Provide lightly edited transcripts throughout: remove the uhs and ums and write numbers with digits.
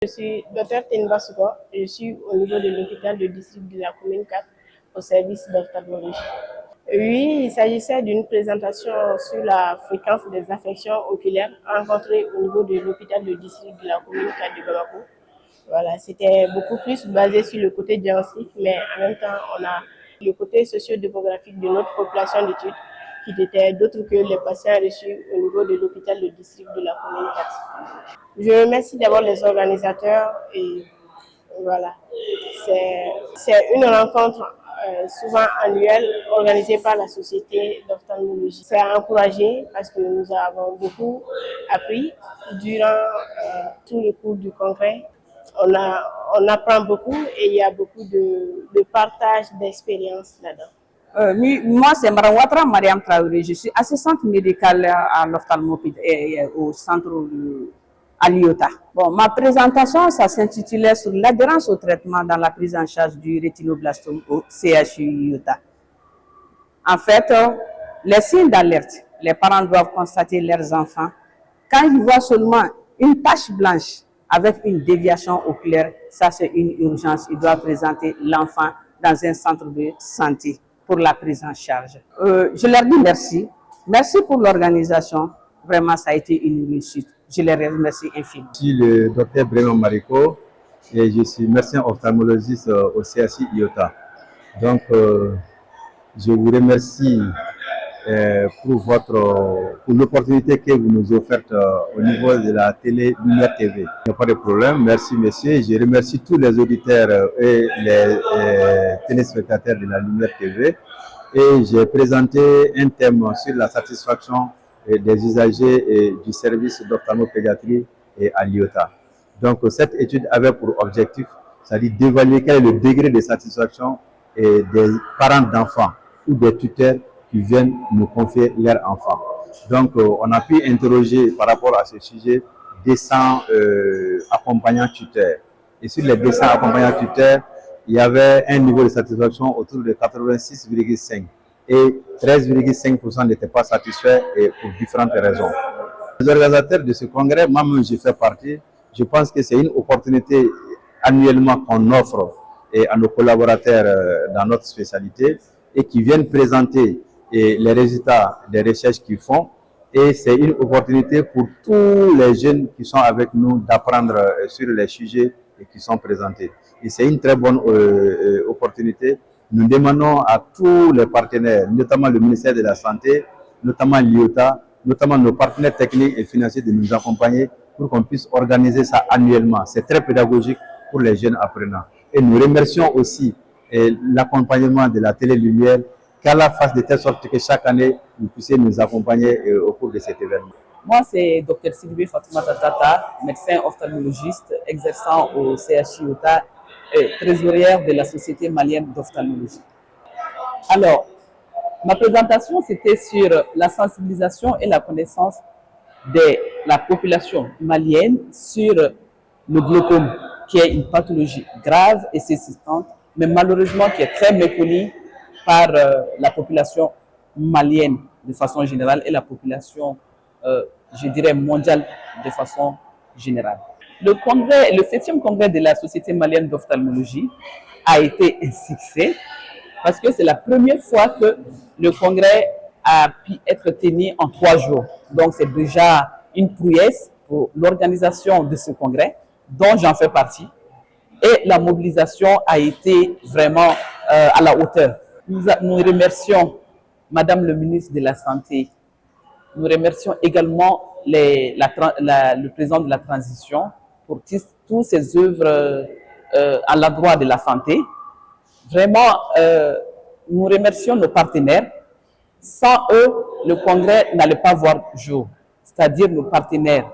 Je suis Dr Tenba Souga, je suis au niveau de l'hôpital de district de la commune 4 au service d'ophtalmologie. Oui, il s'agissait d'une présentation sur la fréquence des affections oculaires rencontrées au niveau de l'hôpital de district de la commune 4 de Bamako. Voilà, c'était beaucoup plus basé sur le côté diagnostique, mais en même temps, on a le côté socio-démographique de notre population d'études qui était d'autres que les patients reçus au niveau de l'hôpital de district de la commune 4. Je remercie d'abord les organisateurs et voilà. C'est une rencontre souvent annuelle organisée par la Société d'ophtalmologie. C'est encouragé parce que nous avons beaucoup appris durant tout le cours du congrès. On apprend beaucoup et il y a beaucoup de partage d'expériences là-dedans. Moi, c'est Marawatra Mariam Traoré. Je suis assistante médicale à l'ophtalmopédie au centre à l'IOTA. Bon, ma présentation, ça s'intitulait sur l'adhérence au traitement dans la prise en charge du rétinoblastome au CHU IOTA. En fait, les signes d'alerte, les parents doivent constater leurs enfants. Quand ils voient seulement une tache blanche avec une déviation oculaire, ça c'est une urgence. Ils doivent présenter l'enfant dans un centre de santé pour la prise en charge. Je leur dis merci. Merci pour l'organisation. Vraiment, ça a été une réussite. Je les remercie infiniment. Je suis le docteur Bruno Marico et je suis médecin ophtalmologiste au CHU IOTA. Donc, je vous remercie pour l'opportunité que vous nous offrez au niveau de la télé Lumière TV. Il n'y a pas de problème, merci messieurs. Je remercie tous les auditeurs et les téléspectateurs de la Lumière TV. Et j'ai présenté un thème sur la satisfaction des usagers du service d'ophtalmopédiatrie à l'IOTA. Donc cette étude avait pour objectif, c'est-à-dire d'évaluer quel est le degré de satisfaction des parents d'enfants ou des tuteurs qui viennent nous confier leurs enfants. Donc, on a pu interroger par rapport à ce sujet 200 accompagnants tuteurs. Et sur les 200 accompagnants tuteurs, il y avait un niveau de satisfaction autour de 86,5 et 13,5% n'étaient pas satisfaits et pour différentes raisons. Les organisateurs de ce congrès, moi-même j'y fais partie, je pense que c'est une opportunité annuellement qu'on offre à nos collaborateurs dans notre spécialité et qui viennent présenter les résultats des recherches qu'ils font. Et c'est une opportunité pour tous les jeunes qui sont avec nous d'apprendre sur les sujets qui sont présentés. Et c'est une très bonne opportunité. Nous demandons à tous les partenaires, notamment le ministère de la Santé, notamment l'IOTA, notamment nos partenaires techniques et financiers de nous accompagner pour qu'on puisse organiser ça annuellement. C'est très pédagogique pour les jeunes apprenants. Et nous remercions aussi l'accompagnement de la Télé Lumière, qu'Allah fasse de telle sorte que chaque année, vous puissiez nous accompagner au cours de cet événement. Moi, c'est Dr Sylvie Fatoumata Tata, médecin ophtalmologiste exerçant au CHU IOTA et trésorière de la Société malienne d'ophtalmologie. Alors, ma présentation, c'était sur la sensibilisation et la connaissance de la population malienne sur le glaucome, qui est une pathologie grave et persistante, mais malheureusement qui est très méconnue par la population malienne de façon générale et la population, je dirais, mondiale de façon générale. Le 7e congrès de la Société malienne d'ophtalmologie a été un succès parce que c'est la première fois que le congrès a pu être tenu en 3 jours. Donc c'est déjà une prouesse pour l'organisation de ce congrès, dont j'en fais partie. Et la mobilisation a été vraiment à la hauteur. Nous remercions Madame le ministre de la Santé. Nous remercions également le président de la transition pour toutes ses œuvres à l'endroit de la santé. Vraiment, nous remercions nos partenaires. Sans eux, le congrès n'allait pas voir jour, c'est-à-dire nos partenaires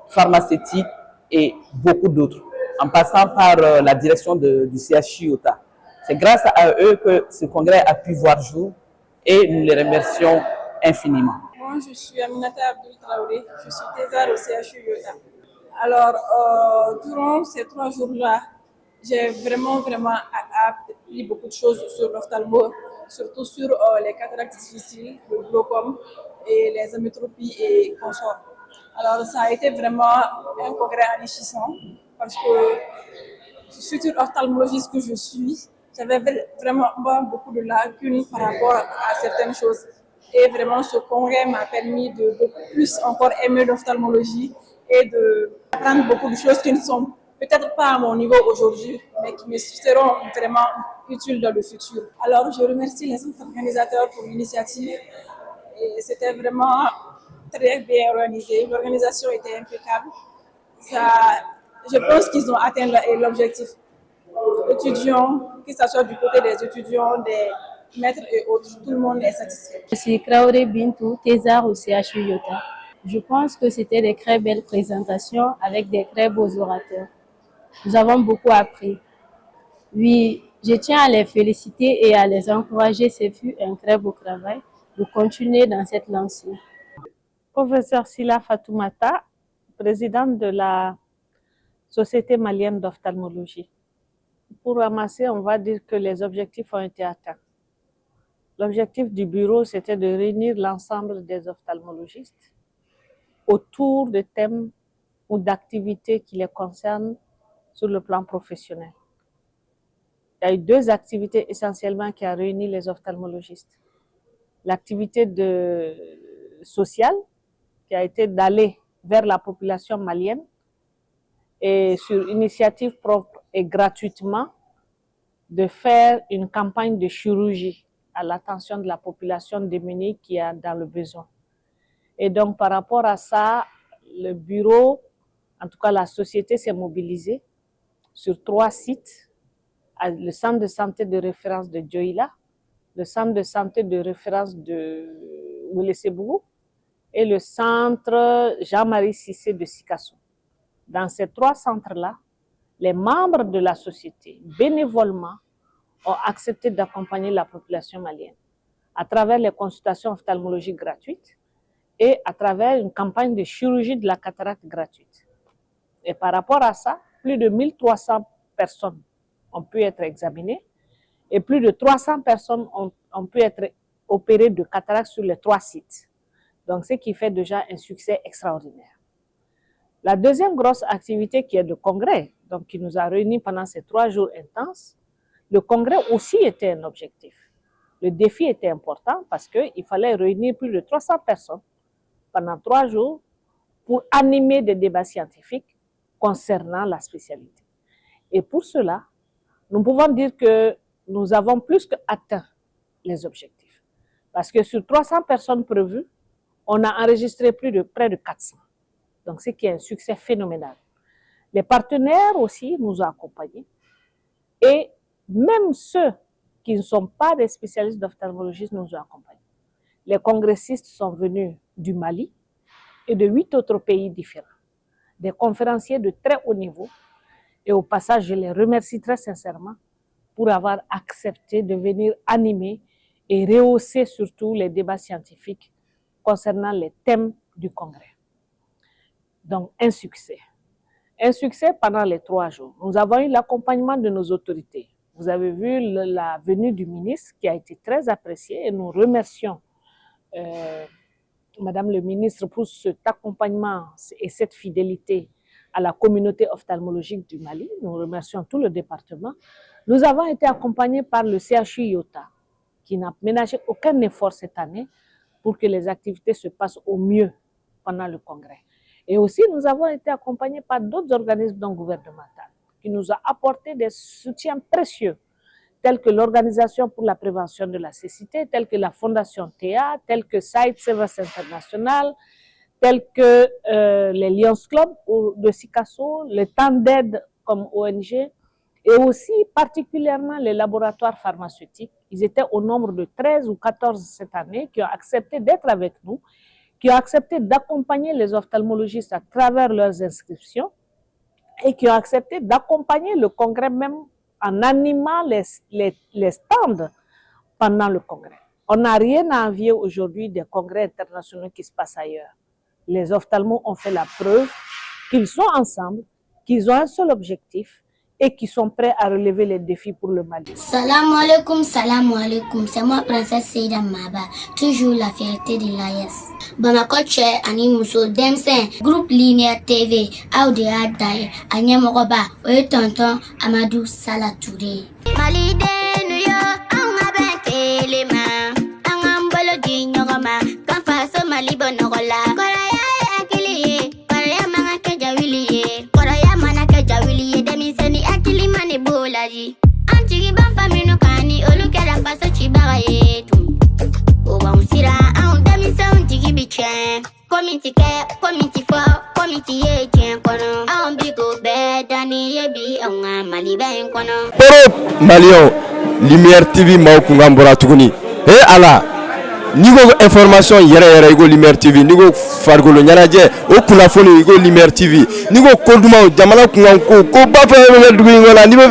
pharmaceutiques et beaucoup d'autres, en passant par la direction du CHU IOTA. C'est grâce à eux que ce congrès a pu voir jour et nous les remercions infiniment. Moi, je suis Aminata Abdul Traoré, je suis thésard au CHU IOTA. Alors, durant ces 3 jours-là, j'ai vraiment appris beaucoup de choses sur l'ophtalmo, surtout sur les cataractes difficiles, le glaucome et les amétropies et consorts. Alors, ça a été vraiment un congrès enrichissant parce que futur ophtalmologiste que je suis, j'avais vraiment beaucoup de lacunes par rapport à certaines choses. Et vraiment, ce congrès m'a permis de beaucoup plus encore aimer l'ophtalmologie et d'apprendre beaucoup de choses qui ne sont peut-être pas à mon niveau aujourd'hui, mais qui me seront vraiment utiles dans le futur. Alors, je remercie les organisateurs pour l'initiative. Et c'était vraiment très bien organisé. L'organisation était impeccable. Ça, je pense qu'ils ont atteint l'objectif. Étudiants, que ce soit du côté des étudiants, des maîtres et autres, tout le monde est satisfait. Je suis Kraoré Bintou, thésard au CHU Yota. Je pense que c'était des très belles présentations avec des très beaux orateurs. Nous avons beaucoup appris. Oui, je tiens à les féliciter et à les encourager. Ce fut un très beau travail de continuer dans cette lancée. Professeur Sila Fatoumata, présidente de la Société malienne d'ophtalmologie. Pour ramasser, on va dire que les objectifs ont été atteints. L'objectif du bureau, c'était de réunir l'ensemble des ophtalmologistes autour de thèmes ou d'activités qui les concernent sur le plan professionnel. Il y a eu deux activités essentiellement qui ont réuni les ophtalmologistes. L'activité sociale, qui a été d'aller vers la population malienne et sur initiative propre et gratuitement de faire une campagne de chirurgie à l'attention de la population démunie qui est dans le besoin. Et donc par rapport à ça, le bureau, en tout cas la société s'est mobilisée sur 3 sites, le centre de santé de référence de Dioïla, le centre de santé de référence de Ouelessebougou et le centre Jean-Marie Cissé de Sikasso. Dans ces 3 centres-là, les membres de la société, bénévolement, ont accepté d'accompagner la population malienne à travers les consultations ophtalmologiques gratuites et à travers une campagne de chirurgie de la cataracte gratuite. Et par rapport à ça, plus de 1300 personnes ont pu être examinées et plus de 300 personnes ont pu être opérées de cataracte sur les 3 sites. Donc, ce qui fait déjà un succès extraordinaire. La deuxième grosse activité qui est le congrès, donc qui nous a réunis pendant ces 3 jours intenses, le congrès aussi était un objectif. Le défi était important parce qu'il fallait réunir plus de 300 personnes pendant 3 jours pour animer des débats scientifiques concernant la spécialité. Et pour cela, nous pouvons dire que nous avons plus qu'atteint les objectifs. Parce que sur 300 personnes prévues, on a enregistré près de 400. Donc, ce qui est un succès phénoménal. Les partenaires aussi nous ont accompagnés. Et même ceux qui ne sont pas des spécialistes d'ophtalmologie nous ont accompagnés. Les congressistes sont venus du Mali et de 8 autres pays différents. Des conférenciers de très haut niveau. Et au passage, je les remercie très sincèrement pour avoir accepté de venir animer et rehausser surtout les débats scientifiques concernant les thèmes du congrès. Donc, un succès. Un succès pendant les 3 jours. Nous avons eu l'accompagnement de nos autorités. Vous avez vu la venue du ministre qui a été très appréciée et nous remercions Madame le ministre pour cet accompagnement et cette fidélité à la communauté ophtalmologique du Mali. Nous remercions tout le département. Nous avons été accompagnés par le CHU Yota qui n'a ménagé aucun effort cette année pour que les activités se passent au mieux pendant le congrès. Et aussi, nous avons été accompagnés par d'autres organismes non gouvernementaux qui nous ont apporté des soutiens précieux, tels que l'Organisation pour la prévention de la cécité, tels que la Fondation Théa, tels que Sight Service International, tels que les Lions Club de Sikasso, le Temps d'aide comme ONG, et aussi particulièrement les laboratoires pharmaceutiques. Ils étaient au nombre de 13 ou 14 cette année qui ont accepté d'être avec nous, qui ont accepté d'accompagner les ophtalmologistes à travers leurs inscriptions et qui ont accepté d'accompagner le congrès même en animant les stands pendant le congrès. On n'a rien à envier aujourd'hui des congrès internationaux qui se passent ailleurs. Les ophtalmos ont fait la preuve qu'ils sont ensemble, qu'ils ont un seul objectif et qui sont prêts à relever les défis pour le Mali. Salam alaikum, c'est moi Princesse Seida Maba, toujours la fierté de l'AES. Bamako Che Ani Mousso Demsen, groupe Lumière TV, Audi Adai, Anyamoroba, Oye Tonton Amadou Salatouré. Mali de New York, Angabe Telema, Angambolo di Nyogoma, Kanfaso Mali Bonorola, Koraya Akili, Koraya Manaka Jawili, Koraya Manaka Jawili, Demiseni Akili Mani Bolaji, Antigi Banfami no Kani, Olukera Faso Chibaraye, Oba Usira, An Demison Tigi Bichen, Committee Care, Committee for, Committee Etienne Kono, An Bigo Bedani Yebi, Anga Mali Ben Kono. Europe Malion, Lumière TV Maukungambora Tuguni. Et Allah, Nigo information yere Igo Lumière TV, Nigo Fargolo Nyanaje, Okulafoni Igo Lumière TV, Nigo Koduma, Jamala Kunganko, Koba Duingola, Nigo